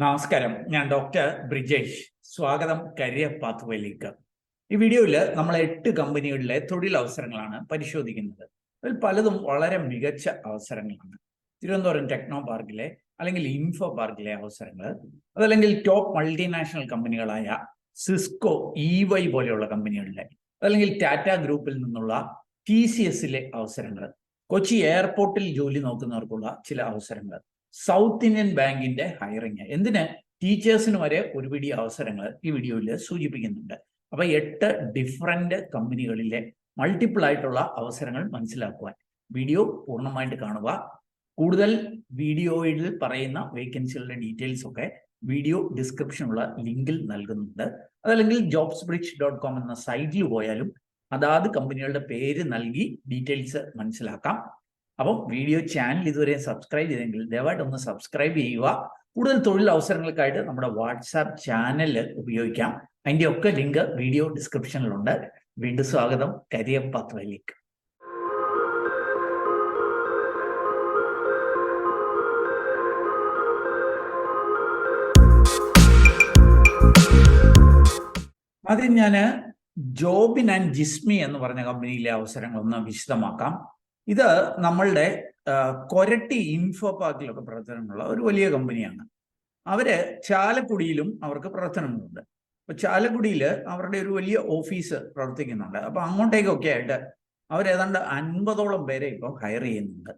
നമസ്കാരം, ഞാൻ ഡോക്ടർ ബ്രിജേഷ്. സ്വാഗതം കരിയർ പാത്വേയിലേക്ക്. ഈ വീഡിയോയിൽ നമ്മൾ 8 കമ്പനികളിലെ തൊഴിലവസരങ്ങളാണ് പരിശോധിക്കുന്നത്. അതിൽ പലതും വളരെ മികച്ച അവസരങ്ങളാണ്. തിരുവനന്തപുരം ടെക്നോ പാർക്കിലെ അല്ലെങ്കിൽ ഇൻഫോ പാർക്കിലെ അവസരങ്ങൾ, അതല്ലെങ്കിൽ ടോപ്പ് മൾട്ടിനാഷണൽ കമ്പനികളായ സിസ്കോ, EY പോലെയുള്ള കമ്പനികളിലെ, അതല്ലെങ്കിൽ ടാറ്റ ഗ്രൂപ്പിൽ നിന്നുള്ള TCSലെ അവസരങ്ങൾ, കൊച്ചി എയർപോർട്ടിൽ ജോലി നോക്കുന്നവർക്കുള്ള ചില അവസരങ്ങൾ, സൗത്ത് ഇന്ത്യൻ ബാങ്കിന്റെ ഹയറിങ്, എന്തിന് ടീച്ചേഴ്സിന് വരെ ഒരുപിടി അവസരങ്ങൾ ഈ വീഡിയോയിൽ സൂചിപ്പിക്കുന്നുണ്ട്. അപ്പൊ 8 ഡിഫറെന്റ് കമ്പനികളിലെ മൾട്ടിപ്പിൾ ആയിട്ടുള്ള അവസരങ്ങൾ മനസ്സിലാക്കുവാൻ വീഡിയോ പൂർണ്ണമായിട്ട് കാണുക. കൂടുതൽ വീഡിയോയിൽ പറയുന്ന വേക്കൻസികളുടെ ഡീറ്റെയിൽസ് ഒക്കെ വീഡിയോ ഡിസ്ക്രിപ്ഷനുള്ള ലിങ്കിൽ നൽകുന്നുണ്ട്. അതല്ലെങ്കിൽ jobsbridge.com എന്ന സൈറ്റിൽ പോയാലും അതാത് കമ്പനികളുടെ പേര് നൽകി ഡീറ്റെയിൽസ് മനസ്സിലാക്കാം. അപ്പം വീഡിയോ ചാനൽ ഇതുവരെ സബ്സ്ക്രൈബ് ചെയ്തെങ്കിൽ ദയവായിട്ട് ഒന്ന് സബ്സ്ക്രൈബ് ചെയ്യുക. കൂടുതൽ തൊഴിൽ അവസരങ്ങൾക്കായിട്ട് നമ്മുടെ വാട്സാപ്പ് ചാനൽ ഉപയോഗിക്കാം. അതിൻ്റെ ഒക്കെ ലിങ്ക് വീഡിയോ ഡിസ്ക്രിപ്ഷനിലുണ്ട്. വീണ്ടും സ്വാഗതം കരിയർ പാത്വേയിലേക്ക്. ആദ്യം ഞാൻ ജോബിൻ ആൻഡ് ജിസ്മി എന്ന് പറഞ്ഞ കമ്പനിയിലെ അവസരങ്ങളൊന്ന് വിശദമാക്കാം. ഇത് നമ്മളുടെ കൊരട്ടി ഇൻഫോ പാർക്കിലൊക്കെ പ്രവർത്തനമുള്ള ഒരു വലിയ കമ്പനിയാണ്. അവര് ചാലക്കുടിയിലും അവർക്ക് പ്രവർത്തനങ്ങളുണ്ട്. അപ്പൊ ചാലക്കുടിയിൽ അവരുടെ ഒരു വലിയ ഓഫീസ് പ്രവർത്തിക്കുന്നുണ്ട്. അപ്പൊ അങ്ങോട്ടേക്കൊക്കെ ആയിട്ട് അവരേതാണ്ട് 50ഓളം പേരെ ഇപ്പോൾ ഹയർ ചെയ്യുന്നുണ്ട്.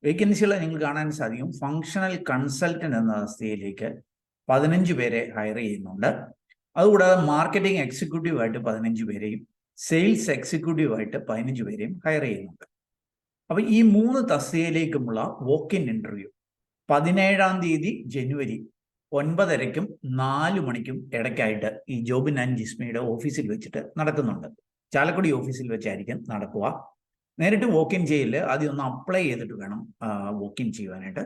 വേക്കൻസികൾ നിങ്ങൾ കാണാൻ സാധിക്കും. ഫങ്ഷണൽ കൺസൾട്ടന്റ് എന്ന അവസ്ഥയിലേക്ക് 15 പേരെ ഹയർ ചെയ്യുന്നുണ്ട്. അതുകൂടാതെ മാർക്കറ്റിംഗ് എക്സിക്യൂട്ടീവായിട്ട് 15 പേരെയും സെയിൽസ് എക്സിക്യൂട്ടീവായിട്ട് 15 പേരെയും ഹയർ ചെയ്യുന്നുണ്ട്. അപ്പൊ ഈ 3 തസ്തികയിലേക്കുമുള്ള വോക്ക് ഇൻ ഇന്റർവ്യൂ 17-ാം തീയതി ജനുവരി 9:30-ക്കും 4 മണിക്കും ഇടയ്ക്കായിട്ട് ഈ ജോബിൻ ആൻഡ് ജിസ്മിയുടെ ഓഫീസിൽ വെച്ചിട്ട് നടക്കുന്നുണ്ട്. ചാലക്കുടി ഓഫീസിൽ വെച്ചായിരിക്കും നടക്കുക. നേരിട്ട് വോക്ക് ഇൻ ചെയ്യില്ല, ആദ്യം ഒന്ന് അപ്ലൈ ചെയ്തിട്ട് വേണം വോക്ക് ഇൻ ചെയ്യുവാനായിട്ട്.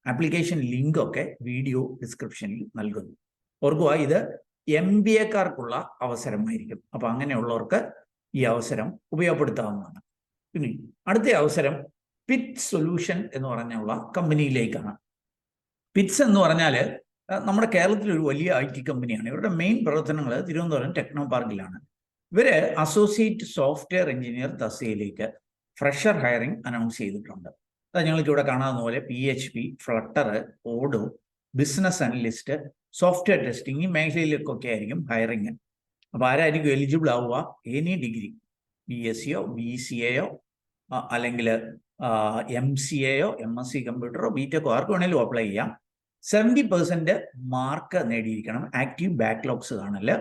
ആപ്ലിക്കേഷൻ ലിങ്ക് ഒക്കെ വീഡിയോ ഡിസ്ക്രിപ്ഷനിൽ നൽകുന്നു. ഓർക്കുക, ഇത് MBAക്കാർക്കുള്ള അവസരമായിരിക്കും. അപ്പൊ അങ്ങനെയുള്ളവർക്ക് ഈ അവസരം ഉപയോഗപ്പെടുത്താവുന്നതാണ്. ഇനി അടുത്ത അവസരം പിറ്റ്സ് സൊല്യൂഷൻ എന്ന് പറഞ്ഞുള്ള കമ്പനിയിലേക്കാണ്. പിറ്റ്സ് എന്ന് പറഞ്ഞാൽ നമ്മുടെ കേരളത്തിലൊരു വലിയ IT കമ്പനിയാണ്. ഇവരുടെ മെയിൻ പ്രവർത്തനങ്ങൾ തിരുവനന്തപുരം ടെക്നോ പാർക്കിലാണ്. ഇവര് അസോസിയേറ്റ് സോഫ്റ്റ്വെയർ എഞ്ചിനീയർ തസ്തികയിലേക്ക് ഫ്രഷർ ഹയറിംഗ് അനൗൺസ് ചെയ്തിട്ടുണ്ട്. അത് ഞങ്ങൾക്ക് ഇവിടെ കാണാവുന്ന പോലെ PHP, flutter, ഓഡോ, business analyst, software testing, ഈ മേഖലയിലേക്കൊക്കെ ആയിരിക്കും ഹയറിങ്. അപ്പോൾ ആരായിരിക്കും എലിജിബിൾ ആവുക? എനി ഡിഗ്രി, BSCയോ BCAയോ അല്ലെങ്കിൽ MCAയോ MSc കമ്പ്യൂട്ടറോ BTechോ ആർക്ക് വേണേലും അപ്ലൈ ചെയ്യാം. 70% മാർക്ക് നേടിയിരിക്കണം. ആക്റ്റീവ് ബാക്ക്ലോഗ്സ് കാണില്ല.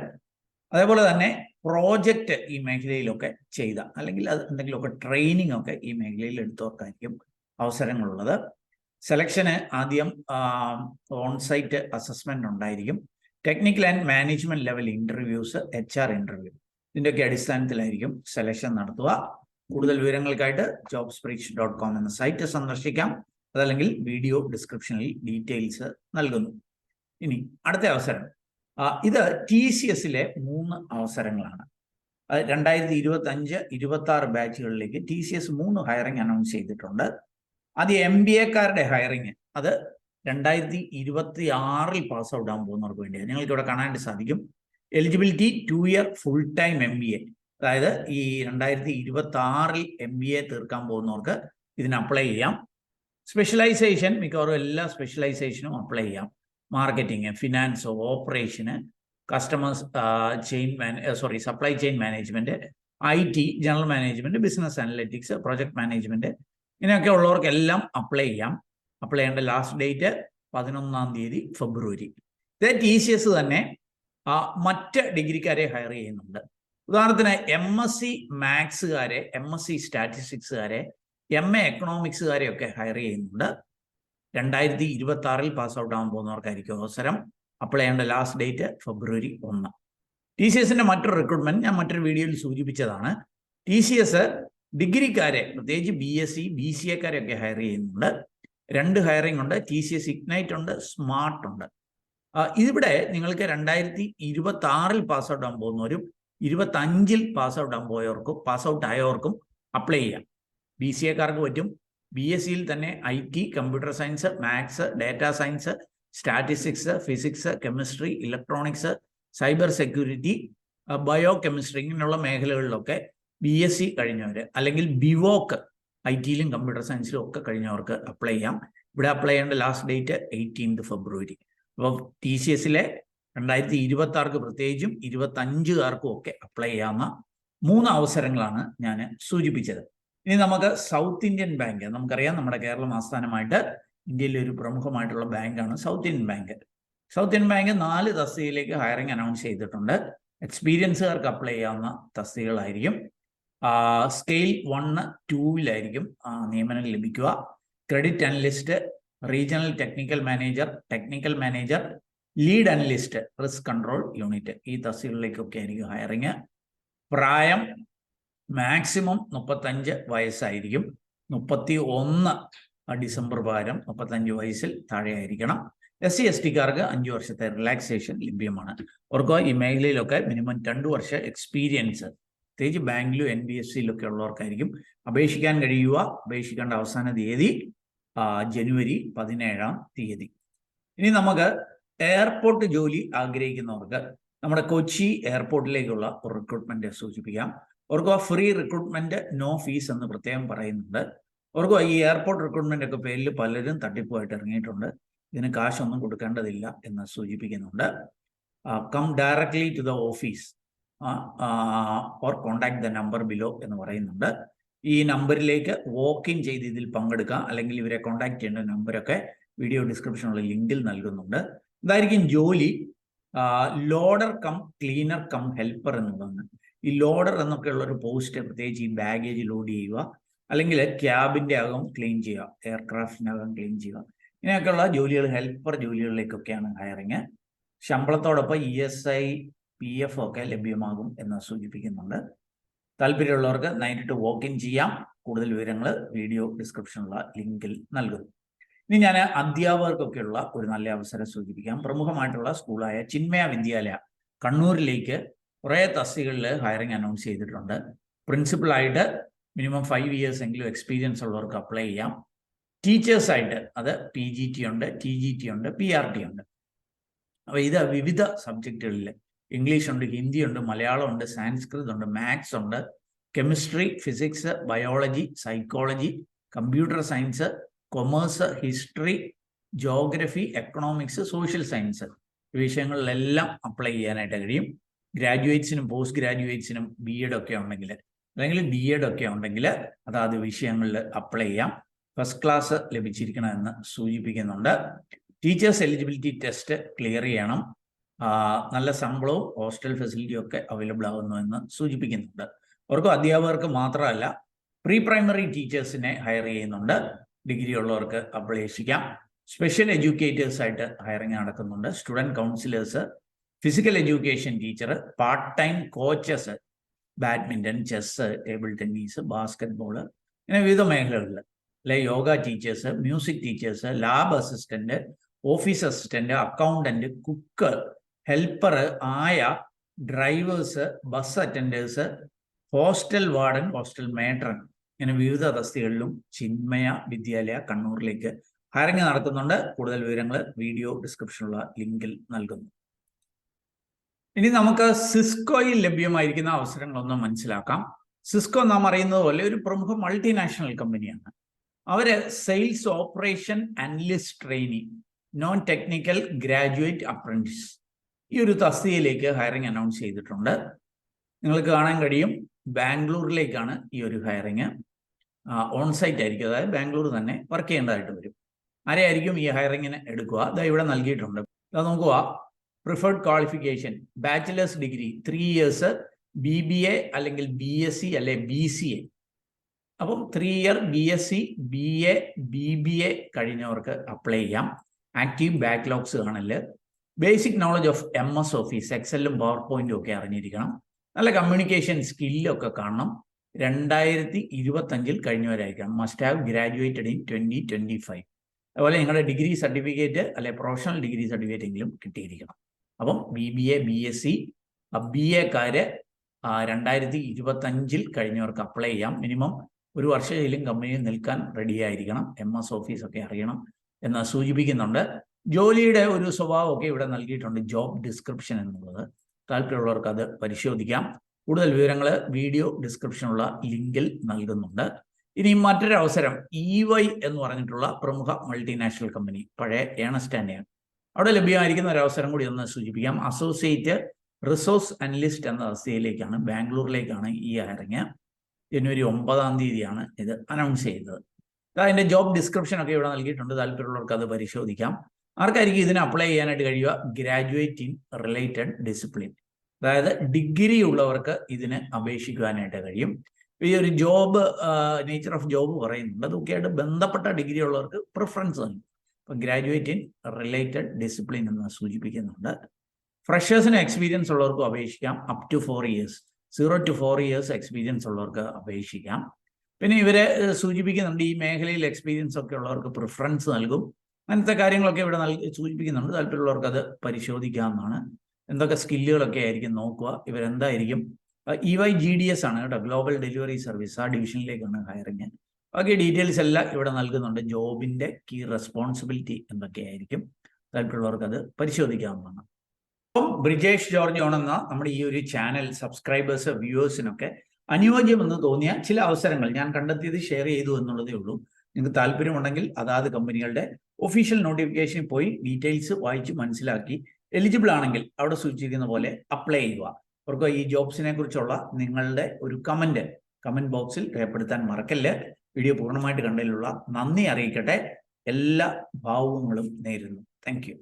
അതേപോലെ തന്നെ പ്രോജക്റ്റ് ഈ മേഖലയിലൊക്കെ ചെയ്ത അല്ലെങ്കിൽ അത് എന്തെങ്കിലുമൊക്കെ ട്രെയിനിങ് ഒക്കെ ഈ മേഖലയിൽ എടുത്തവർക്കായിരിക്കും അവസരങ്ങളുള്ളത്. സെലക്ഷന് ആദ്യം ഓൺസൈറ്റ് അസസ്മെന്റ് ഉണ്ടായിരിക്കും. Technical and management level interviews, HR interview, ഇതിൻ്റെയൊക്കെ അടിസ്ഥാനത്തിലായിരിക്കും സെലക്ഷൻ നടത്തുക. കൂടുതൽ വിവരങ്ങൾക്കായിട്ട് jobsbridge.com എന്ന സൈറ്റ് സന്ദർശിക്കാം. അതല്ലെങ്കിൽ വീഡിയോ ഡിസ്ക്രിപ്ഷനിൽ ഡീറ്റെയിൽസ് നൽകുന്നു. ഇനി അടുത്ത അവസരം, ഇത് TCSലെ 3 അവസരങ്ങളാണ്. 2025-26 ബാച്ചുകളിലേക്ക് TCS 3 ഹയറിംഗ് അനൗൺസ് ചെയ്തിട്ടുണ്ട്. ആദ്യം MBAക്കാരുടെ ഹയറിംഗ്, അത് 2026 പാസ് ഔട്ട് ആകാൻ പോകുന്നവർക്ക് വേണ്ടിയാണ്. നിങ്ങൾക്ക് ഇവിടെ കാണാൻ സാധിക്കും. Eligibility 2 year full time MBA, അതായത് ഈ 2026 MBA തീർക്കാൻ പോകുന്നവർക്ക് ഇതിന് അപ്ലൈ ചെയ്യാം. സ്പെഷ്യലൈസേഷൻ മിക്കവാറും എല്ലാ സ്പെഷ്യലൈസേഷനും അപ്ലൈ ചെയ്യാം. Marketing, finance, operation, customers supply chain management, IT, general management, business analytics, project management, ഇങ്ങനെയൊക്കെ ഉള്ളവർക്കെല്ലാം അപ്ലൈ ചെയ്യാം. അപ്ലൈ ചെയ്യേണ്ട ലാസ്റ്റ് ഡേറ്റ് 11-ാം തീയതി ഫെബ്രുവരി. ഇത് TCS തന്നെ മറ്റ് ഡിഗ്രിക്കാരെ ഹയർ ചെയ്യുന്നുണ്ട്. ഉദാഹരണത്തിന് MSc മാത്സുകാരെ, MSc സ്റ്റാറ്റിസ്റ്റിക്സുകാരെ, MA എക്കണോമിക്സുകാരെ ഒക്കെ ഹയർ ചെയ്യുന്നുണ്ട്. 2026 പാസ് ഔട്ട് ആകാൻ പോകുന്നവർക്കായിരിക്കും അവസരം. അപ്ലൈ ചെയ്യേണ്ട ലാസ്റ്റ് ഡേറ്റ് ഫെബ്രുവരി 1. TCSന്റെ മറ്റൊരു റിക്രൂട്ട്മെന്റ് ഞാൻ മറ്റൊരു വീഡിയോയിൽ സൂചിപ്പിച്ചതാണ്. TCS ഡിഗ്രിക്കാരെ, പ്രത്യേകിച്ച് BSc BCAക്കാരെയൊക്കെ ഹയർ ചെയ്യുന്നുണ്ട്. 2 ഹയറിംഗ് ഉണ്ട്. TCS ഇഗ്നൈറ്റ് ഉണ്ട്, സ്മാർട്ട് ഉണ്ട്. ഇവിടെ നിങ്ങൾക്ക് 2026 പാസ് ഔട്ട് ആകാൻ പോകുന്നവരും 25 പാസ് ഔട്ട് ആയവർക്കും അപ്ലൈ ചെയ്യാം. BCAക്കാർക്ക് പറ്റും. BScയിൽ തന്നെ IT, computer science, maths, data science, statistics, physics, chemistry, electronics, cyber security, bio chemistry ഇങ്ങനെയുള്ള മേഖലകളിലൊക്കെ BSc കഴിഞ്ഞവർ അല്ലെങ്കിൽ ബിവോക്ക് IT-യിലും കമ്പ്യൂട്ടർ സയൻസിലും ഒക്കെ കഴിഞ്ഞവർക്ക് അപ്ലൈ ചെയ്യാം. ഇവിടെ അപ്ലൈ ചെയ്യേണ്ട ലാസ്റ്റ് ഡേറ്റ് 18 ഫെബ്രുവരി. അപ്പോൾ TCS-ലെ 2026 പ്രത്യേകിച്ചും 25 ഒക്കെ അപ്ലൈ ചെയ്യാവുന്ന 3 അവസരങ്ങളാണ് ഞാൻ സൂചിപ്പിച്ചത്. ഇനി നമുക്ക് സൗത്ത് ഇന്ത്യൻ ബാങ്ക്, നമുക്കറിയാം നമ്മുടെ കേരളം ആസ്ഥാനമായിട്ട് ഇന്ത്യയിലെ ഒരു പ്രമുഖമായിട്ടുള്ള ബാങ്കാണ് south Indian bank. South Indian bank 4 തസ്തികയിലേക്ക് ഹയറിംഗ് അനൗൺസ് ചെയ്തിട്ടുണ്ട്. എക്സ്പീരിയൻസുകാർക്ക് അപ്ലൈ ചെയ്യാവുന്ന തസ്തികകളായിരിക്കും. സ്കെയിൽ 1, 2-ലായിരിക്കും നിയമനം ലഭിക്കുക. Credit analyst, regional technical manager, lead analyst, risk control unit, ഈ തസ്തികകളിലേക്കൊക്കെ ആയിരിക്കും ഹയറിങ്. പ്രായം മാക്സിമം 35 വയസ്സായിരിക്കും. 31 ഡിസംബർ പ്രകാരം 35 വയസ്സിൽ താഴെയായിരിക്കണം. SC/ST-കാർക്ക് 5 വർഷത്തെ റിലാക്സേഷൻ ലഭ്യമാണ്. ഓർക്കുക, ഈ മേഖലയിലൊക്കെ മിനിമം 2 വർഷം എക്സ്പീരിയൻസ് പ്രത്യേകിച്ച് ബാങ്കിലും NBFC-യിലൊക്കെ ഉള്ളവർക്കായിരിക്കും അപേക്ഷിക്കാൻ കഴിയുക. അപേക്ഷിക്കേണ്ട അവസാന തീയതി ജനുവരി 17. ഇനി നമുക്ക് എയർപോർട്ട് ജോലി ആഗ്രഹിക്കുന്നവർക്ക് നമ്മുടെ കൊച്ചി എയർപോർട്ടിലേക്കുള്ള ഒരു റിക്രൂട്ട്മെന്റ് സൂചിപ്പിക്കാം. ഓർക്കുക, ഫ്രീ റിക്രൂട്ട്മെന്റ്, നോ ഫീസ് എന്ന് പ്രത്യേകം പറയുന്നുണ്ട്. ഓർക്കുക, ഈ എയർപോർട്ട് റിക്രൂട്ട്മെന്റ് ഒക്കെ പേരിൽ പലരും തട്ടിപ്പുമായിട്ട് ഇറങ്ങിയിട്ടുണ്ട്. ഇതിന് കാശൊന്നും കൊടുക്കേണ്ടതില്ല എന്ന് സൂചിപ്പിക്കുന്നുണ്ട്. Come directly to the office or contact the number below എന്ന് പറയുന്നുണ്ട്. ഈ നമ്പറിലേക്ക് വോക്ക് ഇൻ ചെയ്ത് ഇതിൽ പങ്കെടുക്കാം. അല്ലെങ്കിൽ ഇവരെ കോണ്ടാക്ട് ചെയ്യേണ്ട നമ്പരൊക്കെ വീഡിയോ ഡിസ്ക്രിപ്ഷനുള്ള ലിങ്കിൽ നൽകുന്നുണ്ട്. ഇതായിരിക്കും ജോലി. Loader cum cleaner cum helper എന്നുള്ളതാണ്. ഈ ലോഡർ എന്നൊക്കെ ഉള്ള ഒരു പോസ്റ്റ് പ്രത്യേകിച്ച് ഈ ബാഗേജ് ലോഡ് ചെയ്യുക, അല്ലെങ്കിൽ ക്യാബിൻ്റെ അകം ക്ലീൻ ചെയ്യുക, എയർക്രാഫ്റ്റിനകം ക്ലീൻ ചെയ്യുക, ഇങ്ങനെയൊക്കെയുള്ള ജോലികൾ, ഹെൽപ്പർ ജോലികളിലേക്കൊക്കെയാണ് ഹയറിങ്. ശമ്പളത്തോടൊപ്പം ESI, PF ഒക്കെ ലഭ്യമാകും എന്ന് സൂചിപ്പിക്കുന്നുണ്ട്. താല്പര്യമുള്ളവർക്ക് നേരിട്ട് വോക്ക് ഇൻ ചെയ്യാം. കൂടുതൽ വിവരങ്ങൾ വീഡിയോ ഡിസ്ക്രിപ്ഷനുള്ള ലിങ്കിൽ നൽകുന്നു. ഇനി ഞാൻ അധ്യാപകർക്കൊക്കെയുള്ള ഒരു നല്ല അവസരം സൂചിപ്പിക്കാം. പ്രമുഖമായിട്ടുള്ള സ്കൂളായ ചിന്മയ വിദ്യാലയ കണ്ണൂരിലേക്ക് കുറേ തസ്തികകളിൽ ഹയറിംഗ് അനൗൺസ് ചെയ്തിട്ടുണ്ട്. പ്രിൻസിപ്പളായിട്ട് മിനിമം 5 years എങ്കിലും എക്സ്പീരിയൻസ് ഉള്ളവർക്ക് അപ്ലൈ ചെയ്യാം. ടീച്ചേഴ്സായിട്ട് അത് PGT ഉണ്ട്, TGT ഉണ്ട്, PRT ഉണ്ട്. അപ്പോൾ ഇത് വിവിധ സബ്ജക്റ്റുകളിൽ ഇംഗ്ലീഷ് ഉണ്ട്, ഹിന്ദി ഉണ്ട്, മലയാളം ഉണ്ട്, സാൻസ്ക്രിത് ഉണ്ട്, മാത്സ് ഉണ്ട്, chemistry, physics, biology, psychology, computer science, commerce, history, geography, economics, social science ഈ വിഷയങ്ങളിലെല്ലാം അപ്ലൈ ചെയ്യാനായിട്ട് കഴിയും. ഗ്രാജുവേറ്റ്സിനും പോസ്റ്റ് ഗ്രാജുവേറ്റ്സിനും B.Ed ഒക്കെ ഉണ്ടെങ്കിൽ അല്ലെങ്കിൽ D.Ed ഒക്കെ ഉണ്ടെങ്കിൽ അതാത് വിഷയങ്ങളിൽ അപ്ലൈ ചെയ്യാം. ഫസ്റ്റ് ക്ലാസ് ലഭിച്ചിരിക്കണമെന്ന് സൂചിപ്പിക്കുന്നുണ്ട്. ടീച്ചേഴ്സ് എലിജിബിലിറ്റി ടെസ്റ്റ് ക്ലിയർ ചെയ്യണം. നല്ല ശമ്പളവും ഹോസ്റ്റൽ ഫെസിലിറ്റിയും ഒക്കെ അവൈലബിൾ ആകുന്നു എന്ന് സൂചിപ്പിക്കുന്നുണ്ട്. അവർക്ക് അധ്യാപകർക്ക് മാത്രമല്ല, പ്രീ പ്രൈമറി ടീച്ചേഴ്സിനെ ഹയർ ചെയ്യുന്നുണ്ട്. ഡിഗ്രി ഉള്ളവർക്ക് അപേക്ഷിക്കാം. സ്പെഷ്യൽ എഡ്യൂക്കേറ്റേഴ്സായിട്ട് ഹയറിംഗ് നടക്കുന്നുണ്ട്. Student counsellors, physical education teacher, part time coaches, badminton, chess, table tennis, basketball, ഇങ്ങനെ വിവിധ മേഖലകളിൽ അല്ലെ yoga teachers, music teachers, lab assistant, office assistant, accountant, cook, helper, ayah, drivers, bus attenders, hostel warden, hostel matron, ഇങ്ങനെ വിവിധ തസ്തികളിലും ചിന്മയ വിദ്യാലയ കണ്ണൂരിലേക്ക് hiring നടത്തുന്നുണ്ട്. കൂടുതൽ വിവരങ്ങൾ വീഡിയോ ഡിസ്ക്രിപ്ഷനുള്ള ലിങ്കിൽ നൽകുന്നു. ഇനി നമുക്ക് സിസ്കോയിൽ ലഭ്യമായിരിക്കുന്ന അവസരങ്ങളൊന്നും മനസ്സിലാക്കാം. സിസ്കോ നാം അറിയുന്നത് പോലെ ഒരു പ്രമുഖ മൾട്ടിനാഷണൽ കമ്പനിയാണ്. അവര് sales operation analyst training, non technical graduate apprentice ഈ ഒരു തസ്തികയിലേക്ക് ഹയറിംഗ് അനൗൺസ് ചെയ്തിട്ടുണ്ട്. നിങ്ങൾക്ക് കാണാൻ കഴിയും, ബാംഗ്ലൂരിലേക്കാണ് ഈ ഒരു ഹയറിംഗ്. ഓൺസൈറ്റ് ആയിരിക്കും, അതായത് ബാംഗ്ലൂർ തന്നെ വർക്ക് ചെയ്യേണ്ടതായിട്ട് വരും. ആരെയായിരിക്കും ഈ ഹയറിങ്ങിന് എടുക്കുക? അത് ഇവിടെ നൽകിയിട്ടുണ്ട്. അത് നോക്കുക. Preferred qualification bachelor's degree 3 years, BBA അല്ലെങ്കിൽ BSc അല്ലെ BCA. അപ്പം 3 year BSc, BA, BBA കഴിഞ്ഞവർക്ക് അപ്ലൈ ചെയ്യാം. ആക്റ്റീവ് ബാക്ക്ലോഗ്സ് കാണില്ല. Basic knowledge of MS office, എക്സലും പവർ പോയിന്റും ഒക്കെ അറിഞ്ഞിരിക്കണം. നല്ല കമ്മ്യൂണിക്കേഷൻ സ്കില്ലൊക്കെ കാണണം. 2025 കഴിഞ്ഞവരായിരിക്കണം. Must have graduated in 2025. അതുപോലെ നിങ്ങളുടെ ഡിഗ്രി സർട്ടിഫിക്കറ്റ് അല്ലെ പ്രൊഫഷണൽ ഡിഗ്രി സർട്ടിഫിക്കറ്റ് എങ്കിലും കിട്ടിയിരിക്കണം. അപ്പം BBA, BSc, BA-കാര് 2025 കഴിഞ്ഞവർക്ക് അപ്ലൈ ചെയ്യാം. മിനിമം 1 വർഷമെങ്കിലും കമ്പനിയിൽ നിൽക്കാൻ റെഡി ആയിരിക്കണം. MS ഓഫീസ് ഒക്കെ അറിയണം എന്ന് സൂചിപ്പിക്കുന്നുണ്ട്. ജോലിയുടെ ഒരു സ്വഭാവമൊക്കെ ഇവിടെ നൽകിയിട്ടുണ്ട്, ജോബ് ഡിസ്ക്രിപ്ഷൻ എന്നുള്ളത്. താല്പര്യമുള്ളവർക്ക് അത് പരിശോധിക്കാം. കൂടുതൽ വിവരങ്ങൾ വീഡിയോ ഡിസ്ക്രിപ്ഷനുള്ള ലിങ്കിൽ നൽകുന്നുണ്ട്. ഇനി മറ്റൊരു അവസരം EY എന്ന് പറഞ്ഞിട്ടുള്ള പ്രമുഖ മൾട്ടിനാഷണൽ കമ്പനി, പഴയ ഏണസ്റ്റ് ആൻഡ് യങ്, അവിടെ ലഭ്യമായിരിക്കുന്ന ഒരു അവസരം കൂടി ഒന്ന് സൂചിപ്പിക്കാം. അസോസിയേറ്റ് റിസോഴ്സ് അനലിസ്റ്റ് എന്ന അവസ്ഥയിലേക്കാണ്, ബാംഗ്ലൂരിലേക്കാണ് ഈ ഹയറിങ്. ജനുവരി 9 ഇത് അനൗൺസ് ചെയ്തത്. അതിൻ്റെ ജോബ് ഡിസ്ക്രിപ്ഷൻ ഒക്കെ ഇവിടെ നൽകിയിട്ടുണ്ട്. താല്പര്യമുള്ളവർക്ക് അത് പരിശോധിക്കാം. ആർക്കായിരിക്കും ഇതിന് അപ്ലൈ ചെയ്യാനായിട്ട് കഴിയുക? ഗ്രാജുവേറ്റ് ഇൻ റിലേറ്റഡ് ഡിസിപ്ലിൻ, അതായത് ഡിഗ്രി ഉള്ളവർക്ക് ഇതിന് അപേക്ഷിക്കുവാനായിട്ട് കഴിയും. ഈ ഒരു ജോബ് നേച്ചർ ഓഫ് ജോബ് പറയുന്നുണ്ട്, അതൊക്കെ ആയിട്ട് ബന്ധപ്പെട്ട ഡിഗ്രി ഉള്ളവർക്ക് പ്രിഫറൻസ് നൽകും. ഇപ്പം ഗ്രാജുവേറ്റ് ഇൻ റിലേറ്റഡ് ഡിസിപ്ലിൻ എന്ന് സൂചിപ്പിക്കുന്നുണ്ട്. ഫ്രഷേഴ്സിന് എക്സ്പീരിയൻസ് ഉള്ളവർക്കും അപേക്ഷിക്കാം. Up to 4 years, 0 to 4 years experience ഉള്ളവർക്ക് അപേക്ഷിക്കാം. പിന്നെ ഇവരെ സൂചിപ്പിക്കുന്നുണ്ട്, ഈ മേഖലയിൽ എക്സ്പീരിയൻസ് ഒക്കെ ഉള്ളവർക്ക് പ്രിഫറൻസ് നൽകും. അങ്ങനത്തെ കാര്യങ്ങളൊക്കെ ഇവിടെ സൂചിപ്പിക്കുന്നുണ്ട്. താല്പര്യമുള്ളവർക്ക് അത് പരിശോധിക്കാവുന്നതാണ്. എന്തൊക്കെ സ്കില്ലുകളൊക്കെ ആയിരിക്കും നോക്കുക. ഇവരെന്തായിരിക്കും? EY GDS ആണ് കേട്ടോ, ഗ്ലോബൽ ഡെലിവറി സർവീസ്, ആ ഡിവിഷനിലേക്കാണ് ഹയറിങ്. ബാക്കി ഡീറ്റെയിൽസ് എല്ലാം ഇവിടെ നൽകുന്നുണ്ട്. ജോബിൻ്റെ കീ റെസ്പോൺസിബിലിറ്റി എന്തൊക്കെയായിരിക്കും, താല്പര്യമുള്ളവർക്ക് അത് പരിശോധിക്കാവുന്നതാണ്. അപ്പം ബ്രിജേഷ് ജോർജ് ജോൺ എന്ന നമ്മുടെ ഈ ഒരു ചാനൽ സബ്സ്ക്രൈബേഴ്സ്, വ്യൂവേഴ്സിനൊക്കെ അനുയോജ്യമെന്ന് തോന്നിയ ചില അവസരങ്ങൾ ഞാൻ കണ്ടെത്തിയത് ഷെയർ ചെയ്തു എന്നുള്ളതേ ഉള്ളൂ. നിങ്ങൾക്ക് താല്പര്യമുണ്ടെങ്കിൽ അതാത് കമ്പനികളുടെ ഒഫീഷ്യൽ നോട്ടിഫിക്കേഷനിൽ പോയി ഡീറ്റെയിൽസ് വായിച്ച് മനസ്സിലാക്കി എലിജിബിൾ ആണെങ്കിൽ അവിടെ സൂചിപ്പിക്കുന്ന പോലെ അപ്ലൈ ചെയ്യുക. അവർക്ക് ഈ ജോബ്സിനെ കുറിച്ചുള്ള നിങ്ങളുടെ ഒരു കമന്റ് ബോക്സിൽ രേഖപ്പെടുത്താൻ മറക്കല്ല്. വീഡിയോ പൂർണ്ണമായിട്ട് കണ്ടതിലുള്ള നന്ദി അറിയിക്കട്ടെ. എല്ലാ ഭാവുകങ്ങളും നേരുന്നു. Thank you.